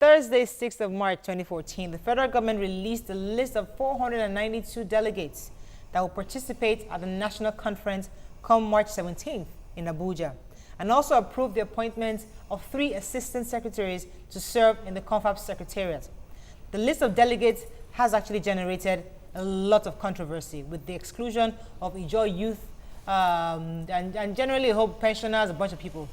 Thursday, 6th of March 2014, the federal government released a list of 492 delegates that will participate at the national conference come March 17th in Abuja, and also approved the appointment of 3 assistant secretaries to serve in the confab secretariat. The list of delegates has actually generated a lot of controversy with the exclusion of Ijaw youth and generally Hope pensioners, a bunch of people.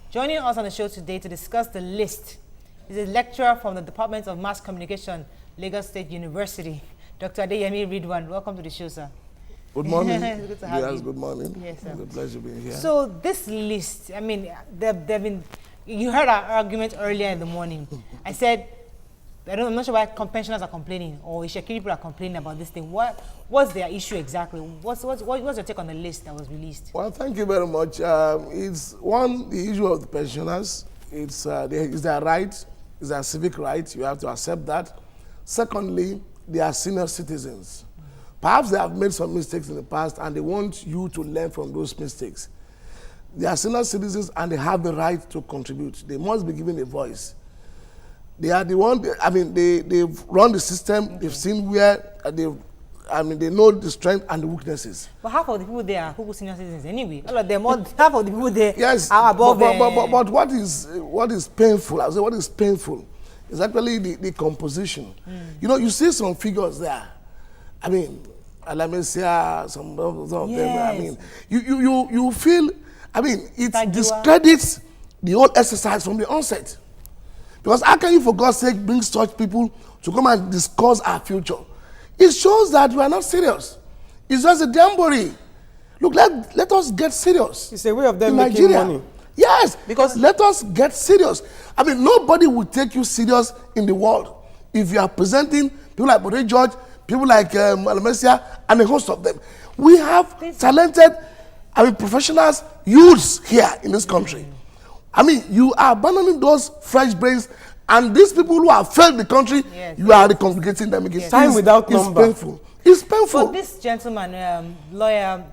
Joining us on the show today to discuss the list is a lecturer from the Department of Mass Communication, Lagos State University, Dr. Adeyemi Rilwan. Welcome to the show, sir. Good morning. It's good to have you. Good morning. Yes, sir. It's a pleasure being here. So this list, I mean, they've been, you heard our argument earlier in the morning. I said, I'm not sure why pensioners are complaining or Ishekiri people are complaining about this thing. What's their issue exactly? What's your take on the list that was released? Well, thank you very much. It's one, the issue of the pensioners. It's their right, it's their civic right. You have to accept that. Secondly, they are senior citizens. Perhaps they have made some mistakes in the past and they want you to learn from those mistakes. They are senior citizens and they have the right to contribute. They must be given a voice. They are the one, they've run the system, okay. They've seen where, they know the strength and the weaknesses. But half of the people there are who senior citizens anyway. All of them, half of the people there yes, are above. But what is painful, I would say what is painful is actually the composition. You know, you see some figures there. I mean, Alamesia, some of them, I mean, you feel, it discredits the whole exercise from the onset. Because how can you, for God's sake, bring such people to come and discuss our future? It shows that we are not serious. It's just a jamboree. Look, let us get serious. It's a way of them making money. Yes, because let us get serious. I mean, nobody will take you serious in the world if you are presenting people like Bode George, people like Alamesia, and a host of them. We have talented, professionals, youths here in this country. I mean, you are abandoning those fresh brains, and these people who have failed the country, yes, you are recongregating them again. Yes. Time without number. It's painful. It's painful. But this gentleman, lawyer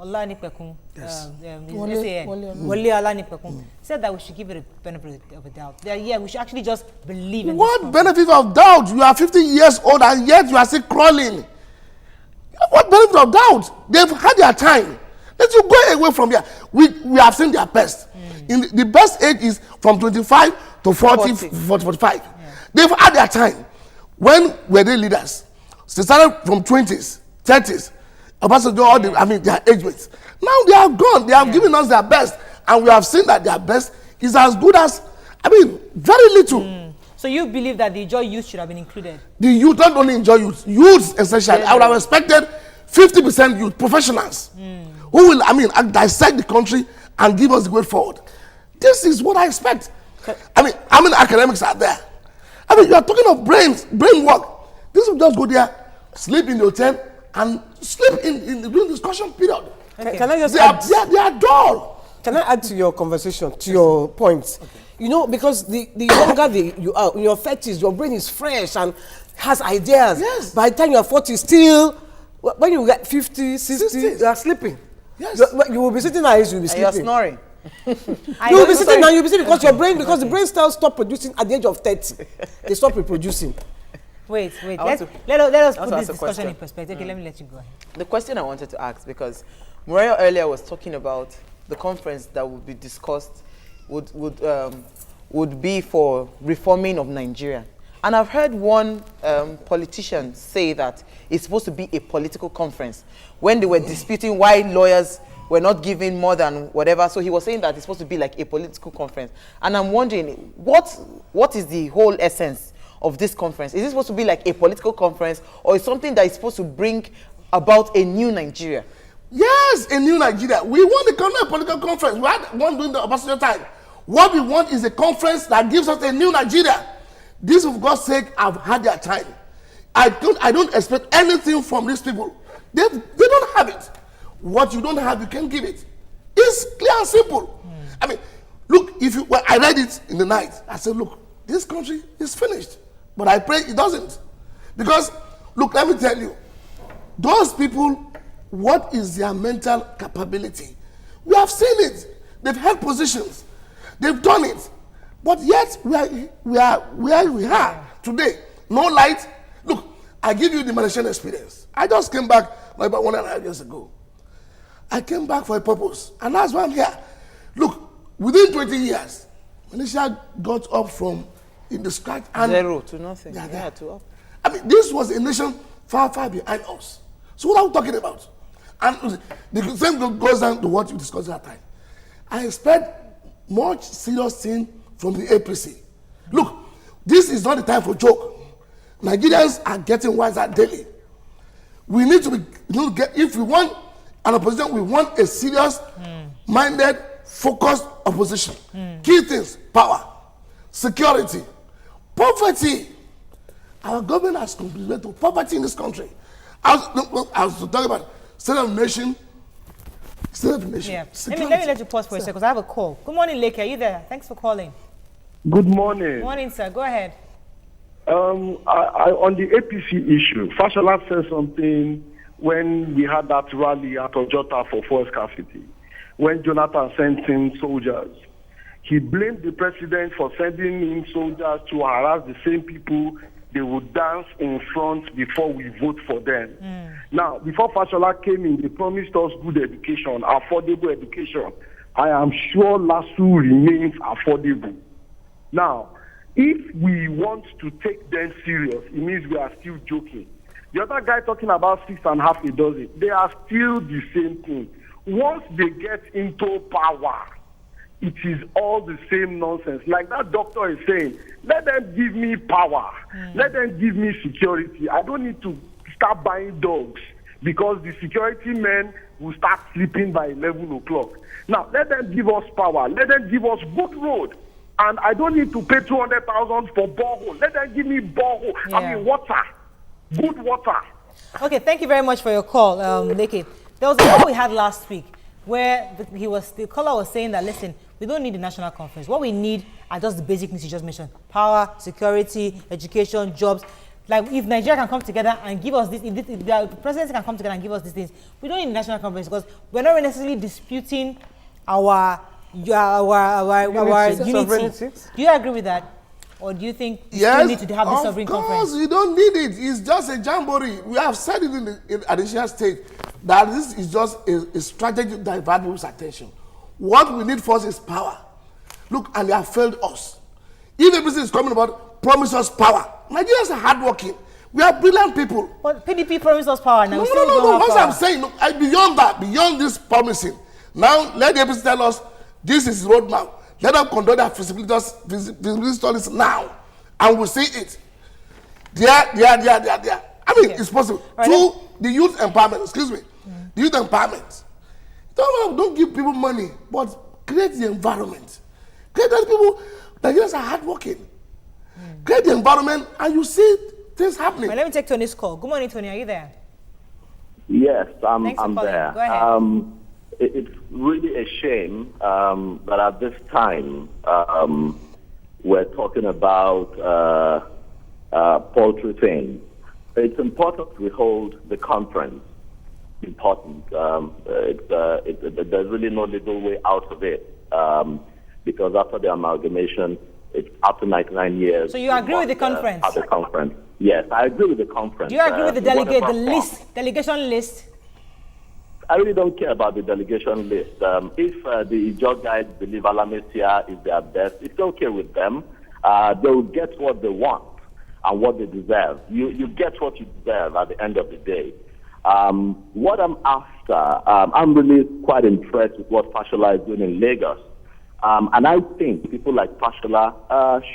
Olanipekun, Wole Olanipekun, said that we should give it a benefit of a doubt. Yeah, we should actually just believe in what this benefit of doubt? You are 50 years old and yet you are still crawling. What benefit of doubt? They've had their time. Let you go away from here. We have seen their best. The best age is from 25 to 40. 45. Yeah. They've had their time. When were they leaders? They started from 20s, 30s. Their age mates. Now they are gone. They have given us their best. And we have seen that their best is as good as, very little. So you believe that the Ijaw youth should have been included? The youth, not only Ijaw youth, youths essentially. I would have expected 50% youth, professionals, who will, dissect the country and give us the way forward. This is what I expect. How many academics are there? You are talking of brain work. This will just go there, sleep in the hotel, and sleep during discussion period. Okay. Can I just they are dull. Can I add to your conversation, to your points? Okay. You know, because the younger you are, in your 30s, your brain is fresh and has ideas. Yes. By the time you are 40, still, when you get 50, 60, you are sleeping. Yes. You will be sitting at you will be sleeping. You're snoring. You will be sitting now, you'll be sitting because the brain cells stop producing at the age of 30. They stop reproducing. Wait. Let us put this discussion in perspective. Okay, let me let you go ahead. The question I wanted to ask, because Muriel earlier was talking about the conference that would be discussed would be for reforming of Nigeria. And I've heard one politician say that it's supposed to be a political conference when they were disputing why lawyers were not giving more than whatever. So he was saying that it's supposed to be like a political conference. And I'm wondering, what is the whole essence of this conference? Is it supposed to be like a political conference, or is something that is supposed to bring about a new Nigeria? Yes, a new Nigeria. We want a political conference. We had one during the Obasanjo time. What we want is a conference that gives us a new Nigeria. This, for God's sake, have had their time. I don't expect anything from these people. They don't have it. What you don't have, you can give it. It's clear and simple. Look, I read it in the night. I said, look, this country is finished. But I pray it doesn't. Because, look, let me tell you, those people, what is their mental capability? We have seen it. They've held positions. They've done it. But yet we are where we are today. No light. Look, I give you the Malaysian experience. I just came back like about 1.5 years ago. I came back for a purpose, and that's why I'm here. Look, within 20 years, Malaysia got up from in the scratch and 0 to nothing. Yeah, Yeah, to up. I mean, this was a nation far, far behind us. So what are we talking about? And the same goes down to what you discussed at that time. I expect much serious thing from the APC. Look, this is not the time for joke. Nigerians are getting wiser daily. We need to if we want an opposition, we want a serious, minded, focused opposition. Key things: power, security, poverty. Our government has contributed to poverty in this country. I was talking about state of the nation. State of the nation. Yeah. Let me let you pause for a second because I have a call. Good morning, Leke. Are you there? Thanks for calling. Good morning. Morning, sir. Go ahead. On the APC issue, Fashola said something when we had that rally at Ojota for fuel scarcity, when Jonathan sent in soldiers. He blamed the president for sending in soldiers to harass the same people they would dance in front before we vote for them. Now, before Fashola came in, they promised us good education, affordable education. I am sure LASU remains affordable. Now, if we want to take them serious, it means we are still joking. The other guy talking about 6.5 a dozen, they are still the same thing. Once they get into power, it is all the same nonsense. Like that doctor is saying, let them give me power. Let them give me security. I don't need to start buying dogs because the security men will start sleeping by 11 o'clock. Now, let them give us power. Let them give us good road. And I don't need to pay 200,000 for borehole. Let them give me borehole. Yeah. I mean, water. Good water. Okay, thank you very much for your call, Leke. There was a call we had last week where the caller was saying that, listen, we don't need the national conference. What we need are just the basic things you just mentioned: power, security, education, jobs. Like if Nigeria can come together and give us this, if the president can come together and give us these things, we don't need the national conference because we're not necessarily disputing our unity. Sovereignty. Do you agree with that? Or do you think we still need to have the sovereign conference? Of course, we don't need it. It's just a jamboree. We have said it in additional state that this is just a strategy to divert people's attention. What we need first is power. Look, and they have failed us. If the business is coming about, promise us power. Nigerians are hardworking. We are brilliant people. But PDP promised us power now. No. What I'm saying, look, beyond that, beyond this promising, now let the APC tell us this is the roadmap. Let them conduct their feasibility studies now, and we'll see it. There. I mean, it's possible. Right. Two, the youth empowerment. Excuse me, the youth empowerment. Don't give people money, but create the environment. Create those people. Nigerians are hardworking. Create the environment, and you see things happening. Right, let me take Tony's call. Good morning, Tony. Are you there? Yes, I'm calling. there. Go ahead. It's really a shame that at this time we're talking about poultry things. It's important we hold the conference. Important. There's really no legal way out of it because after the amalgamation, it's after 99 years. So you agree with the conference? At the conference. Yes, I agree with the conference. Do you agree with the delegation list? I really don't care about the delegation list. If the Ijaw guys believe Alamesia is their best, it's okay with them. They will get what they want and what they deserve. You get what you deserve at the end of the day. What I'm after, I'm really quite impressed with what Fashola is doing in Lagos. And I think people like Fashola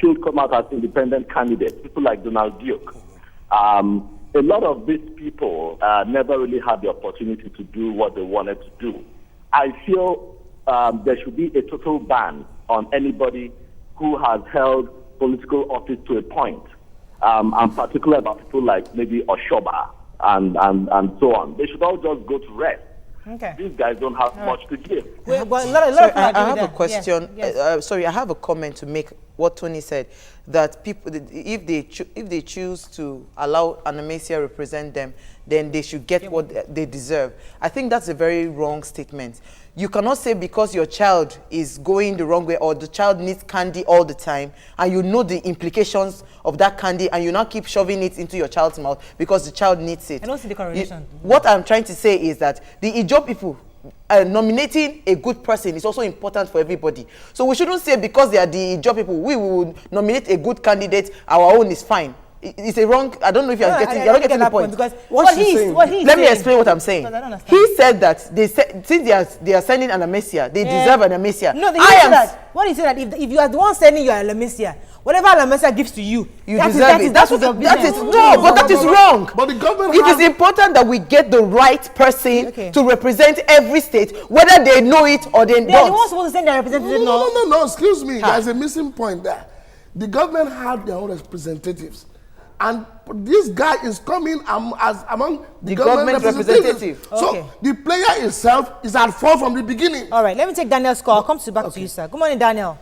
should come out as independent candidates, people like Donald Duke. A lot of these people never really had the opportunity to do what they wanted to do. I feel there should be a total ban on anybody who has held political office to a point. I'm particular about people like maybe Oshoba and so on. They should all just go to rest. Okay. These guys don't have much to give. I have a question. Yes. Sorry, I have a comment to make. What Tony said, that people, if they choose to allow Anamesia represent them, then they should get what they deserve. I think that's a very wrong statement. You cannot say because your child is going the wrong way or the child needs candy all the time and you know the implications of that candy and you now keep shoving it into your child's mouth because the child needs it. I don't see the correlation. What I'm trying to say is that the Ijaw people, nominating a good person is also important for everybody. So we shouldn't say because they are the Ijaw people, we will nominate a good candidate, our own is fine. It's a wrong, I don't know if you're not getting the point. Because What he's saying. Let me explain what I'm saying. Because I don't understand. He said that since they are sending an amnesia, they deserve an amnesia. No, what he said that if you are the one sending your alamesia, whatever alamesia gives to you, you deserve it. That is But that is wrong. But the government It is important that we get the right person to represent every state, whether they know it or they They are the don't. ones supposed to send their representative. No, excuse me. There's a missing point there. The government have their own representatives. And this guy is coming as among the government representative. Okay. So the player itself is at fault from the beginning. All right, let me take Daniel's call. I'll come back to you, sir. Good morning, Daniel.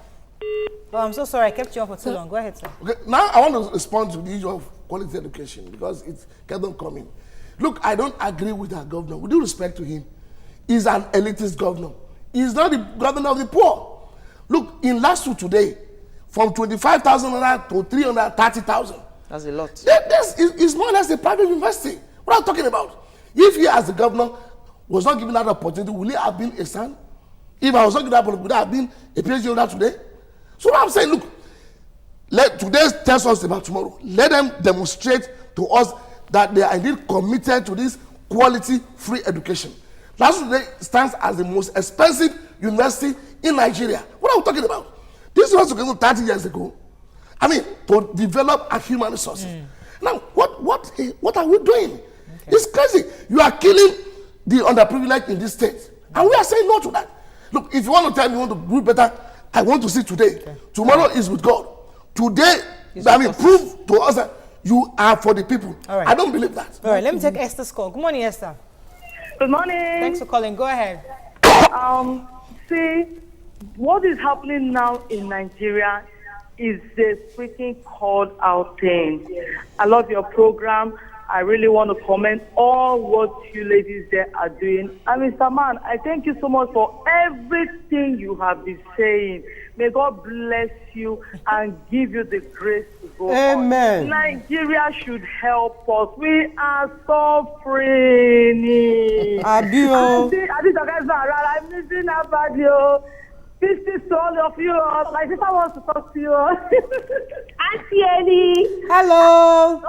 Oh, I'm so sorry. I kept you on for too long. Go ahead, sir. Okay, now I want to respond to the issue of quality education because it's kept on coming. Look, I don't agree with our governor. With due respect to him, he's an elitist governor. He's not the governor of the poor. Look, in LASU today, from 25,000 to 330,000. That's a lot. This is more or less a private university. What I'm talking about. If he, as the governor, was not given that opportunity, would he have been a son? If I was not given that opportunity, would I have been a PhD holder today? So what I'm saying, look, let today tells us about tomorrow. Let them demonstrate to us that they are indeed committed to this quality free education. LASU today stands as the most expensive university in Nigeria. What are we talking about? This was 30 years ago. I mean, to develop our human resources. Now, what are we doing? Okay. It's crazy. You are killing the underprivileged in this state. And we are saying no to that. Look, if you want to tell me you want to do better, I want to see today. Okay. Tomorrow is with God. Today, prove to us that you are for the people. All right. I don't believe that. All right, let me take Esther's call. Good morning, Esther. Good morning. Thanks for calling. Go ahead. See, what is happening now in Nigeria is a freaking called out thing. I love your program. I really want to comment all what you ladies there are doing. And Mr. Man, I thank you so much for everything you have been saying. May God bless you and give you the grace to go Amen. on. Nigeria should help us. We are suffering. I'm missing a video. This is all of you. My sister wants to talk to you. Auntie Ellie. Hello.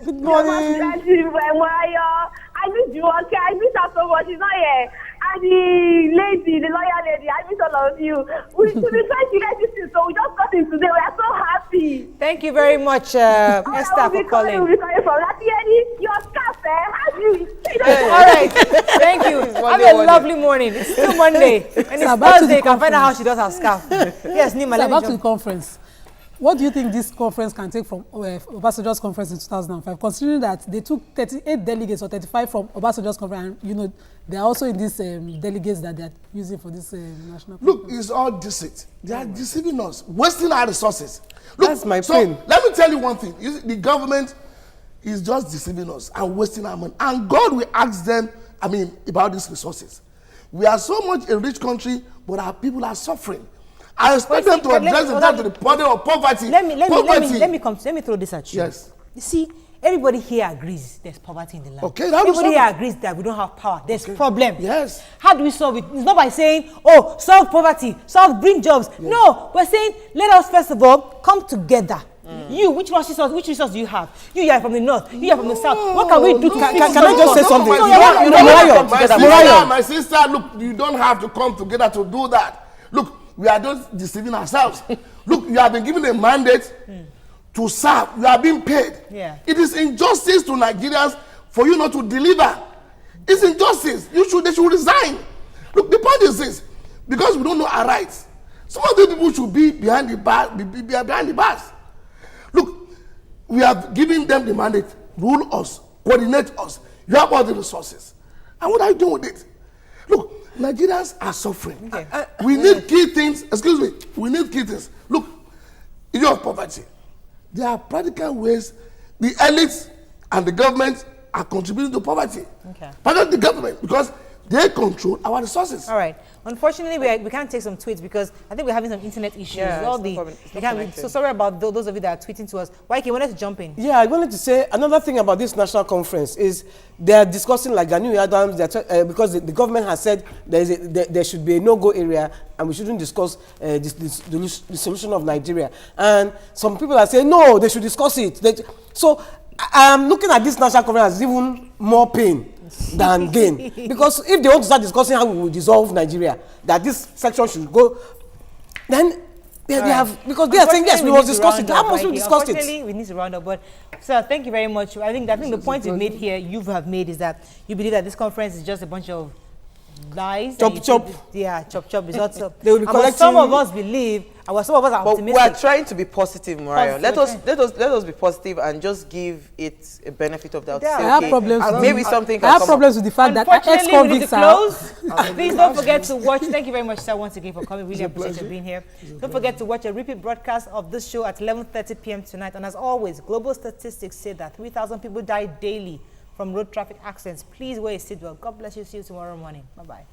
Good morning. I miss you. Okay, I miss her so much. She's not here. And the lady, the lawyer lady, I miss all of you. We've been trying to get this thing, so we just got in today. We are so happy. Thank you very much, Esther, for calling. We'll be calling from Auntie Ellie. Your scarf, How do you? All right. Thank you. Have a lovely morning. It's still Monday. And it's Thursday. You can find out how she does her scarf. Yes, Nima, let me back to the conference. What do you think this conference can take from Obasanjo's conference in 2005, considering that they took 38 delegates or 35 from Obasanjo's conference, and they are also in these delegates that they are using for this national conference? Look, it's all deceit. They are deceiving us, wasting our resources. Look, that's my pain. Let me tell you one thing. The government is just deceiving us and wasting our money. And God will ask them, about these resources. We are so much a rich country, but our people are suffering. I expect them to address themselves to the problem of poverty. Let me throw this at you. Yes. You see, everybody here agrees there's poverty in the land. Okay, everybody here agrees that we don't have power. There's problem. Yes. How do we solve it? It's not by saying, solve poverty, bring jobs. Yes. No, we're saying, let us first of all come together. You, which resource do you have? You are from the north, you are from the south. What can we do to fix Can I just say something? My sister, look, you don't have to come together to do that. Look, we are just deceiving ourselves. Look, you have been given a mandate to serve. You are being paid. Yeah. It is injustice to Nigerians for you not to deliver. It's injustice. They should resign. Look, the point is this: because we don't know our rights, some of the people should be behind the bars. Look, we have given them the mandate, rule us, coordinate us. You have all the resources. And what are you doing with it? Look, Nigerians are suffering. Okay. We need key things. Excuse me. We need key things. Look, issue of poverty. There are practical ways the elites and the government are contributing to poverty. Okay. Particularly the government, because they control our resources. All right. Unfortunately, we can't take some tweets because I think we're having some internet issues. Yeah, All it's the not problem. It's we not can't, connected. so sorry about those of you that are tweeting to us. Why you wanted to jump in? Yeah, I wanted to say another thing about this national conference is they are discussing like Gani Adams because the government has said there should be a no-go area and we shouldn't discuss the solution of Nigeria. And some people are saying no, they should discuss it. So I'm looking at this national conference as even more pain than gain, because if they want to start discussing how we will dissolve Nigeria, that this section should go, then they have, because they are saying yes, we must discuss it. How must we discuss it? Unfortunately, we need to round up. But sir, thank you very much. I think the point you made here, you have made, is that you believe that this conference is just a bunch of lies. Chop chop. Yeah, chop chop is also. They will be collecting. Some of us believe, some of us are But optimistic. we are trying to be positive, Mariah. Positive, Let us be positive and just give it a benefit of doubt. Yeah. Say, I have okay, problems. maybe something I can have come problems with the fact that Unfortunately, we need to ex-convicts are. close. Please don't forget to watch. Thank you very much, sir, once again for coming. Really appreciate you being here. Don't forget to watch a repeat broadcast of this show at 11:30 p.m. tonight. And as always, global statistics say that 3,000 people die daily from road traffic accidents. Please wear a seatbelt. God bless you. See you tomorrow morning. Bye-bye.